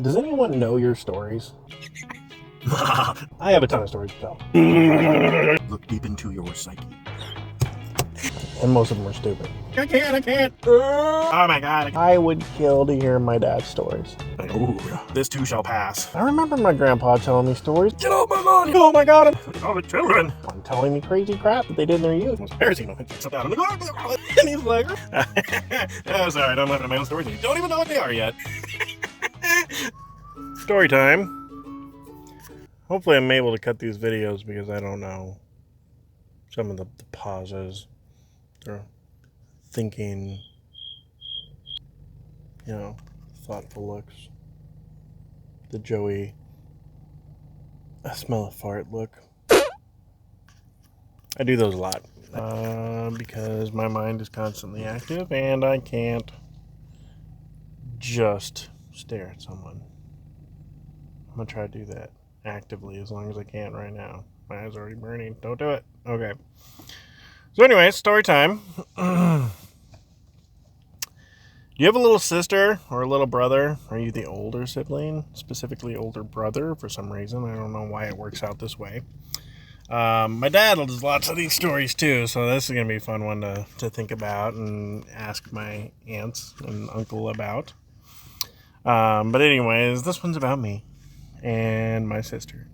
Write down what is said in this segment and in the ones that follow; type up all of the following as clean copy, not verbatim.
Does anyone know your stories? I have a ton of stories to tell. Look deep into your psyche. And most of them are stupid. I can't. Oh my god. I would kill to hear my dad's stories. Oh, this too shall pass. I remember my grandpa telling me stories. Get off my lawn! Oh my god! All the children! I'm telling me crazy crap that they did in their youth. It's embarrassing. I sit down in the garden, and he's like, oh, sorry, I don't laugh at my own stories. You don't even know what they are yet. Story time. Hopefully I'm able to cut these videos because I don't know some of the pauses. They're thinking, thoughtful looks. The Joey, I smell a fart look. I do those a lot because my mind is constantly active and I can't just stare at someone. I'm going to try to do that actively as long as I can right now. My eyes are already burning. Don't do it. Okay. So anyway, story time. Do you have a little sister or a little brother? Are you the older sibling? Specifically older brother for some reason. I don't know why it works out this way. My dad does lots of these stories too, so this is going to be a fun one to think about and ask my aunts and uncle about. But anyways, this one's about me and my sister.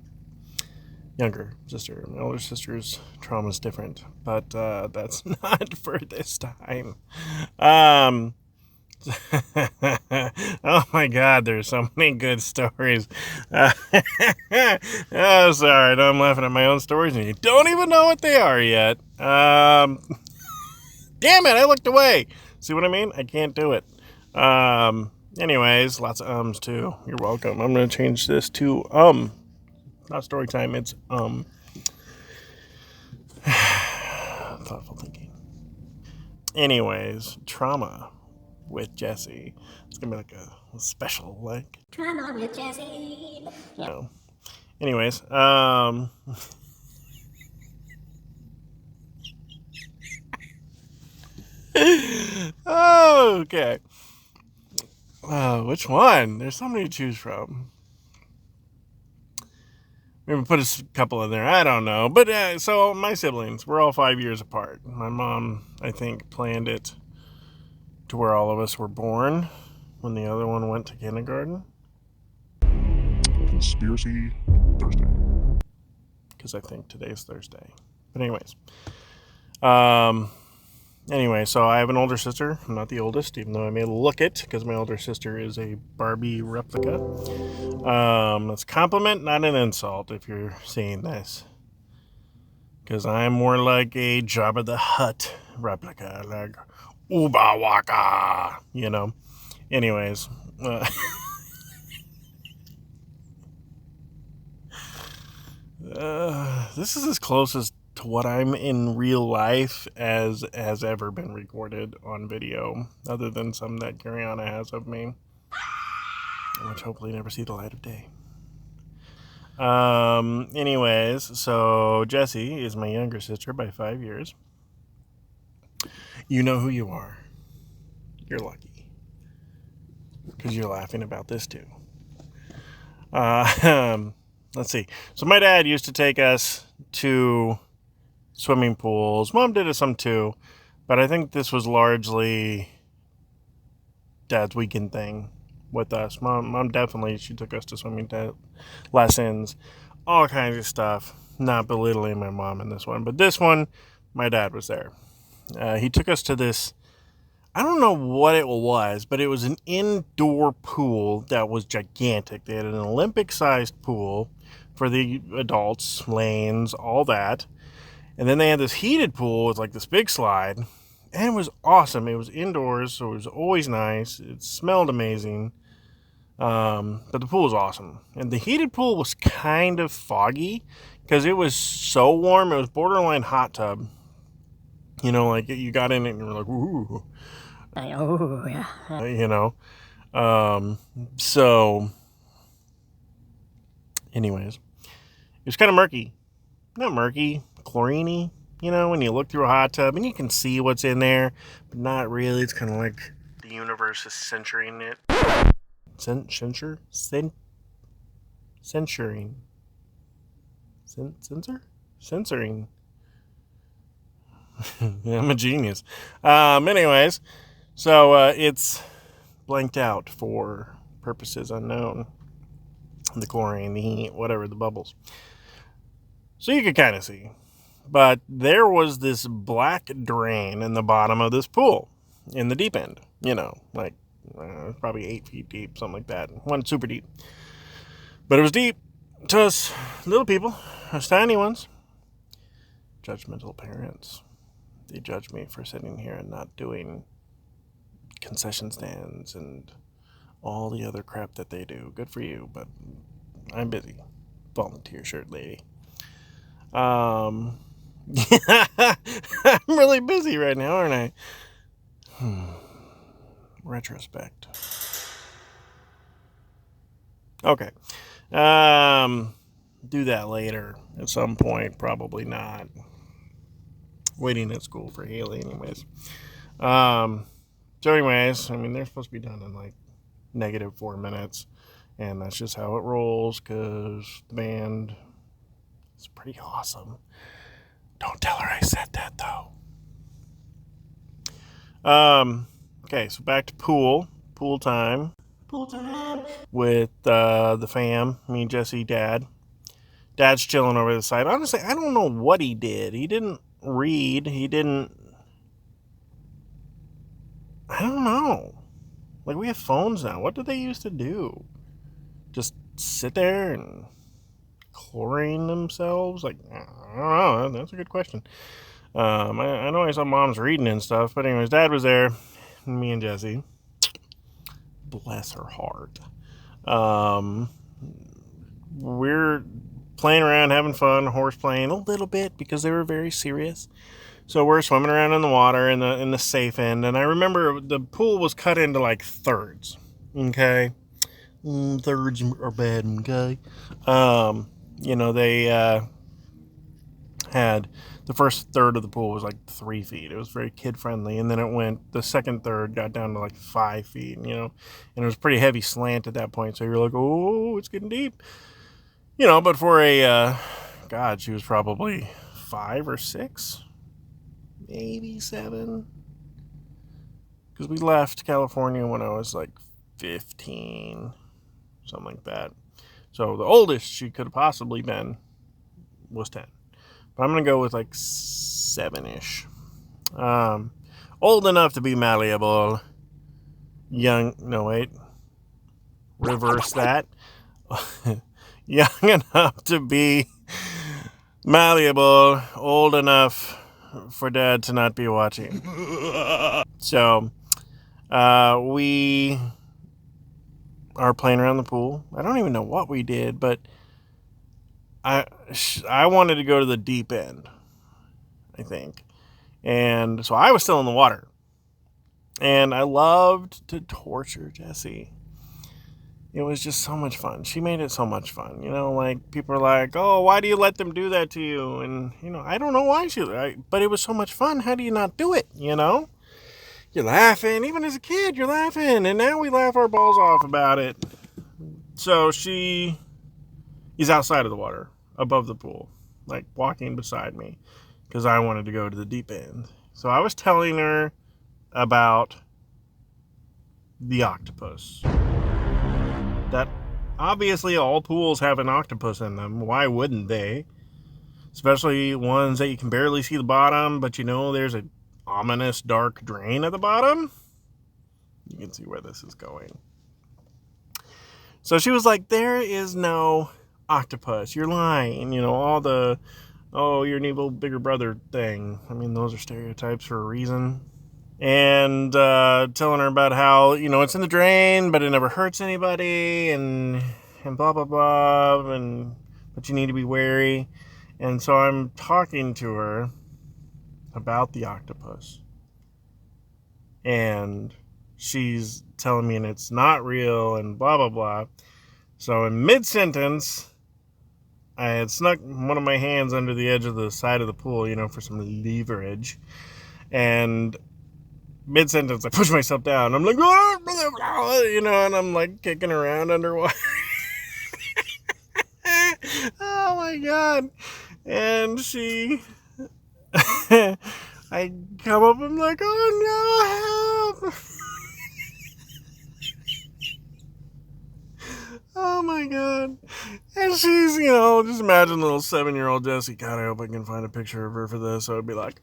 Younger sister. My older sister's trauma is different, but that's not for this time. Oh my god, there's so many good stories. Oh, sorry, I'm laughing at my own stories and you don't even know what they are yet. Damn it, I looked away. See what I mean? I can't do it. Anyways, lots of ums too. You're welcome. I'm gonna change this to not story time, it's thoughtful thinking. Anyways, trauma with Jesse. It's gonna be like a special, like Trauma with Jesse. No. Anyways, okay. Which one? There's so many to choose from. Maybe put a couple in there. I don't know. But so my siblings, we're all 5 years apart. My mom, I think, planned it to where all of us were born when the other one went to kindergarten. Conspiracy Thursday. Because I think today's Thursday. But anyways. Anyway, so I have an older sister. I'm not the oldest, even though I may look it, because my older sister is a Barbie replica. That's a compliment, not an insult, if you're seeing this. Because I'm more like a Jabba the Hutt replica, like Uba Waka, Anyways. This is as close as to what I'm in real life as has ever been recorded on video, other than some that Gariana has of me, which hopefully never see the light of day. Anyways, so Jessie is my younger sister by 5 years. You know who you are. You're lucky. Because you're laughing about this too. Let's see. So my dad used to take us to swimming pools. Mom did it some too, but I think this was largely Dad's weekend thing with us. Mom definitely, she took us to swimming lessons, all kinds of stuff. Not belittling my mom in this one, but this one, my dad was there. He took us to this, I don't know what it was, but it was an indoor pool that was gigantic. They had an Olympic-sized pool for the adults, lanes, all that. And then they had this heated pool with like this big slide. And it was awesome. It was indoors, so it was always nice. It smelled amazing. But the pool was awesome. And the heated pool was kind of foggy because it was so warm. It was borderline hot tub. Like you got in it and you were like, ooh. Oh, yeah. So anyways, it was kind of murky. Not murky, chlorine-y, when you look through a hot tub and you can see what's in there, but not really. It's kind of like the universe is censoring it. censoring. Censoring. I'm a genius. Anyways, so it's blanked out for purposes unknown. The chlorine, the heat, whatever, the bubbles. So you could kind of see. But there was this black drain in the bottom of this pool in the deep end. Like probably 8 feet deep, something like that. Wasn't super deep. But it was deep to us little people, us tiny ones. Judgmental parents. They judge me for sitting here and not doing concession stands and all the other crap that they do. Good for you, but I'm busy. Volunteer shirt lady. I'm really busy right now, aren't I? Retrospect. Okay. Do that later at some point. Probably not. Waiting at school for Haley, anyways. So, anyways, I mean, they're supposed to be done in like -4 minutes, and that's just how it rolls because the band is pretty awesome. Don't tell her I said that though. Okay, so back to pool time with the fam, me, Jesse, Dad. Dad's chilling over the side. Honestly, I don't know what he did. He didn't read. He didn't. I don't know. Like, we have phones now. What did they used to do? Just sit there and chlorine themselves? Like, I don't know. That's a good question. I know I saw Mom's reading and stuff, but anyways, Dad was there. Me and Jesse. Bless her heart. We're playing around, having fun, horse playing a little bit because they were very serious. So we're swimming around in the water in the safe end, and I remember the pool was cut into like thirds. Okay, thirds are bad. Okay, they had the first third of the pool was like 3 feet. It was very kid friendly, and then the second third got down to like 5 feet. And it was pretty heavy slant at that point. So you're like, oh, it's getting deep. But for a God, she was probably 5 or 6. Maybe 7, because we left California when I was like 15, something like that. So the oldest she could have possibly been was 10, but I'm gonna go with like 7ish. Old enough to be malleable, young. No, wait, reverse that. Young enough to be malleable, old enough for Dad to not be watching. So we are playing around the pool. I don't even know what we did, but I wanted to go to the deep end, I think. And so I was still in the water. And I loved to torture Jessie. It was just so much fun. She made it so much fun. Like, people are like, oh, why do you let them do that to you? And, I don't know why but it was so much fun. How do you not do it, You're laughing. Even as a kid, you're laughing. And now we laugh our balls off about it. So she is outside of the water, above the pool, like walking beside me, because I wanted to go to the deep end. So I was telling her about the octopus. That obviously all pools have an octopus in them. Why wouldn't they? Especially ones that you can barely see the bottom, but there's a ominous dark drain at the bottom. You can see where this is going. So she was like, there is no octopus. You're lying. All the, oh, you're an evil bigger brother thing. I mean, those are stereotypes for a reason. And telling her about how, it's in the drain, but it never hurts anybody, and blah, blah, blah, but you need to be wary. And so I'm talking to her about the octopus. And she's telling me, and it's not real, and blah, blah, blah. So in mid-sentence, I had snuck one of my hands under the edge of the side of the pool, for some leverage. And mid-sentence, I push myself down. I'm like, and I'm like kicking around underwater. Oh my god. And I come up, I'm like, oh no, help. Oh my god. And she's, just imagine little 7-year-old Jessie. God, I hope I can find a picture of her for this. So I'd be like,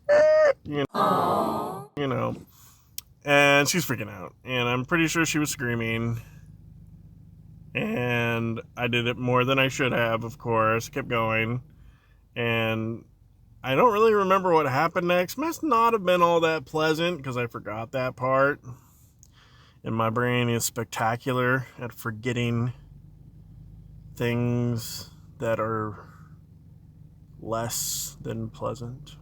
you know. And she's freaking out. And I'm pretty sure she was screaming. And I did it more than I should have, of course. Kept going. And I don't really remember what happened next. Must not have been all that pleasant because I forgot that part. And my brain is spectacular at forgetting things that are less than pleasant.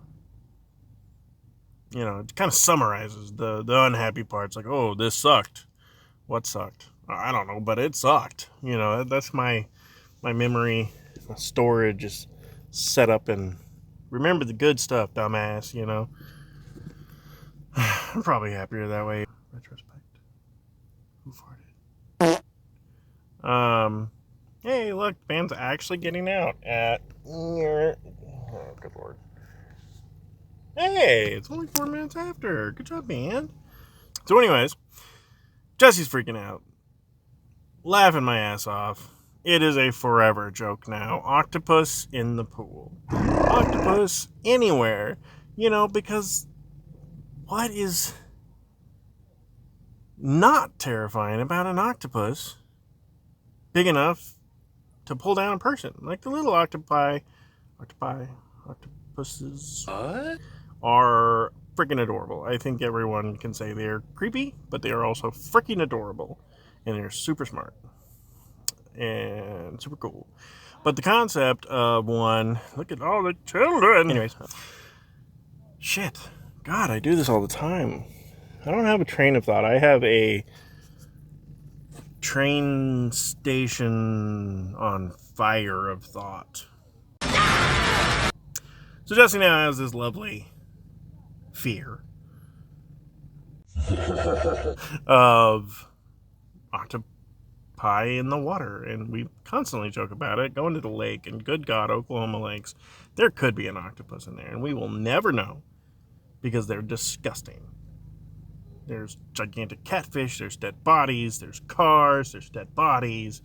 It kind of summarizes the unhappy parts. Like, oh, this sucked. What sucked? I don't know, but it sucked. That's my memory storage is set up and remember the good stuff, dumbass. I'm probably happier that way. Retrospect. Who farted? Hey, look, band's actually getting out at. Oh, good lord. Hey, it's only 4 minutes after. Good job, band. So, anyways, Jesse's freaking out, laughing my ass off. It is a forever joke now. Octopus in the pool. Octopus anywhere. Because what is not terrifying about an octopus big enough to pull down a person? Like the little octopuses What? are freaking adorable. I think everyone can say they're creepy, but they are also freaking adorable. And they're super smart. And super cool. But the concept of one, look at all the children. Anyways, shit. God, I do this all the time. I don't have a train of thought. I have a train station on fire of thought. So Jesse now has this lovely fear of octopi in the water, and we constantly joke about it. Going to the lake, and good God, Oklahoma lakes, there could be an octopus in there, and we will never know because they're disgusting. There's gigantic catfish, there's dead bodies, there's cars, there's dead bodies,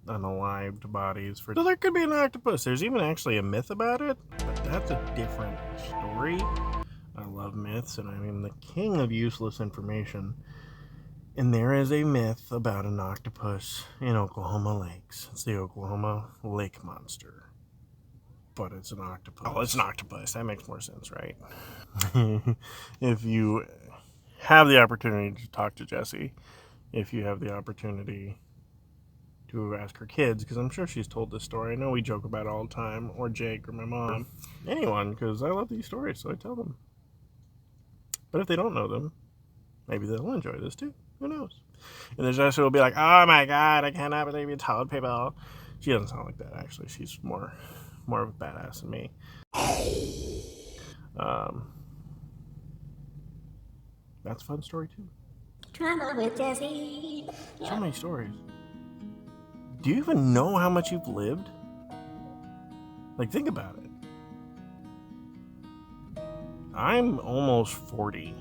unalived bodies. So there could be an octopus. There's even actually a myth about it, but that's a different story. I love myths, and I'm the king of useless information. And there is a myth about an octopus in Oklahoma lakes. It's the Oklahoma lake monster. But it's an octopus. Oh, it's an octopus. That makes more sense, right? If you have the opportunity to talk to Jessie, if you have the opportunity to ask her kids, because I'm sure she's told this story. I know we joke about it all the time, or Jake, or my mom, anyone, because I love these stories, so I tell them. But if they don't know them, maybe they'll enjoy this too. Who knows? And then Jessie will be like, oh my god, I cannot believe you told people. She doesn't sound like that, actually. She's more of a badass than me. That's a fun story too. Drama with Jesse. So many stories. Do you even know how much you've lived? Like, think about it. I'm almost 40.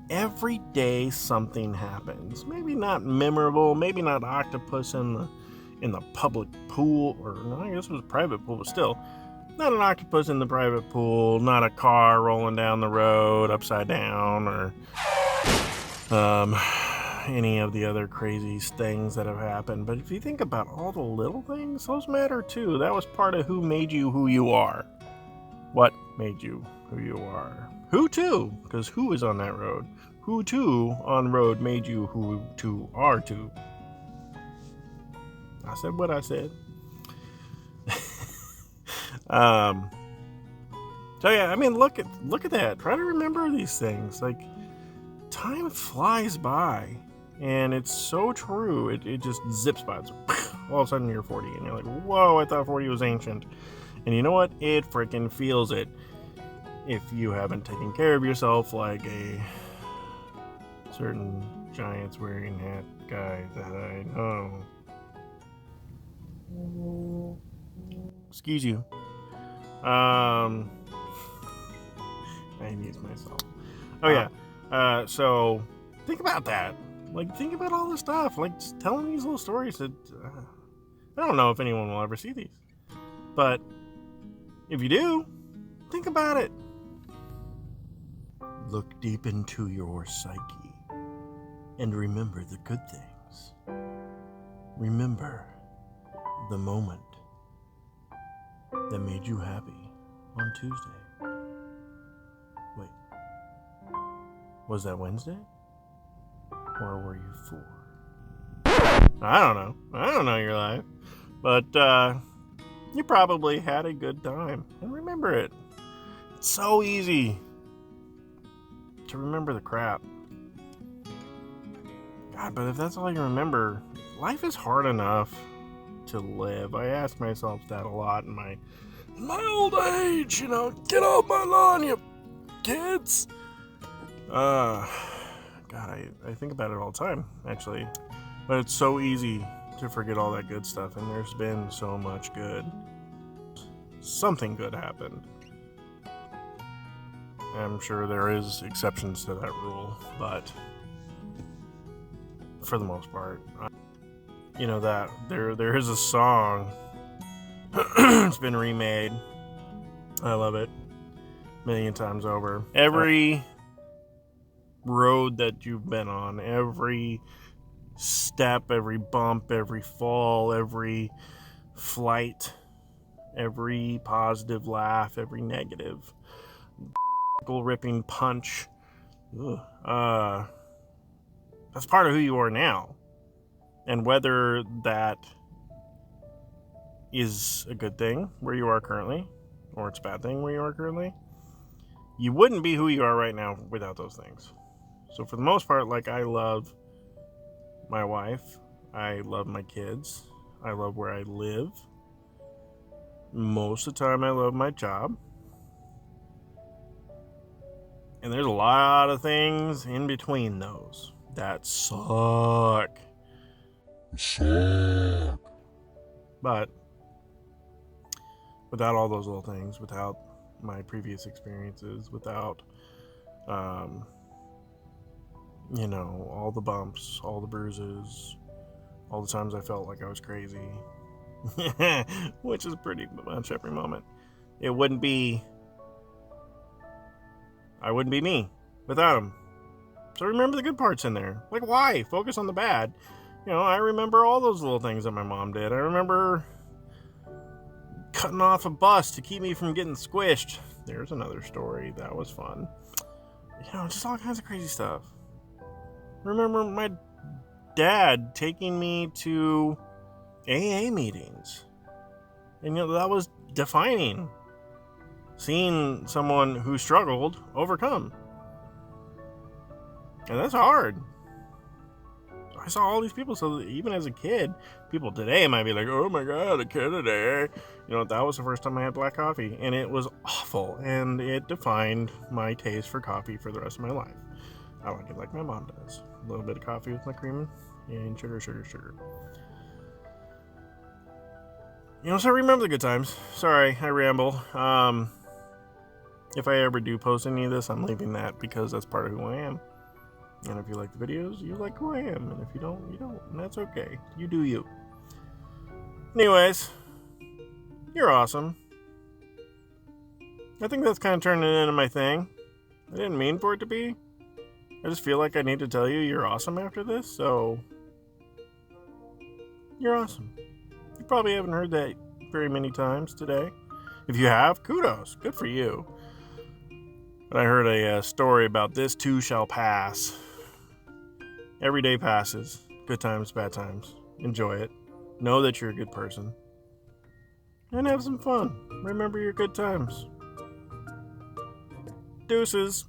Every day something happens. Maybe not memorable, maybe not octopus in the public pool, or no, I guess it was a private pool, but still, not an octopus in the private pool, not a car rolling down the road upside down, or any of the other crazy things that have happened. But if you think about all the little things, those matter too. That was part of who made you who you are. What made you who you are? Who to? Because who is on that road? Who to on road made you who to are to? I said what I said. So yeah, I mean, look at that. Try to remember these things. Like, time flies by, and it's so true. It just zips by. It's all of a sudden you're 40, and you're like, whoa, I thought 40 was ancient. And you know what? It freaking feels it. if you haven't taken care of yourself like a certain Giants wearing hat guy that I know. Excuse you. I amuse myself. Oh yeah. So think about that. Like, think about all the stuff. Like, just telling these little stories that I don't know if anyone will ever see these, but if you do, think about it. Look deep into your psyche and remember the good things. Remember the moment that made you happy on Tuesday. Wait, was that Wednesday? Or were you 4? I don't know your life. But you probably had a good time. And remember it. It's so easy to remember the crap. God, but if that's all you remember, life is hard enough to live. I ask myself that a lot in my old age, get off my lawn, you kids. God, I think about it all the time, actually. But it's so easy to forget all that good stuff, and there's been so much good. Something good happened. I'm sure there is exceptions to that rule, but for the most part, that there is a song. It's been remade. I love it a million times over. Every road that you've been on, every step, every bump, every fall, every flight, every positive laugh, every negative ripping punch, that's part of who you are now. And whether that is a good thing where you are currently, or it's a bad thing where you are currently, you wouldn't be who you are right now without those things. So for the most part, like, I love my wife, I love my kids, I love where I live. Most of the time I love my job. And there's a lot of things in between those that suck. But without all those little things, without my previous experiences, without all the bumps, all the bruises, all the times I felt like I was crazy, which is pretty much every moment, I wouldn't be me without them. So remember the good parts in there. Like, why focus on the bad? I remember all those little things that my mom did. I remember cutting off a bus to keep me from getting squished. There's another story. That was fun. Just all kinds of crazy stuff. Remember my dad taking me to a.k.a. meetings. And that was defining. Seeing someone who struggled overcome. And that's hard. I saw all these people, so even as a kid, people today might be like, oh my god, a kid today. That was the first time I had black coffee, and it was awful, and it defined my taste for coffee for the rest of my life. I like it like my mom does. A little bit of coffee with my cream and sugar. So remember the good times. Sorry, I ramble. If I ever do post any of this, I'm leaving that because that's part of who I am. And if you like the videos, you like who I am. And if you don't, you don't. And that's okay. You do you. Anyways, you're awesome. I think that's kind of turning into my thing. I didn't mean for it to be. I just feel like I need to tell you you're awesome after this, so you're awesome. You probably haven't heard that very many times today. If you have, kudos. Good for you. But I heard a story about this too shall pass. Every day passes. Good times, bad times. Enjoy it. Know that you're a good person. And have some fun. Remember your good times. Deuces.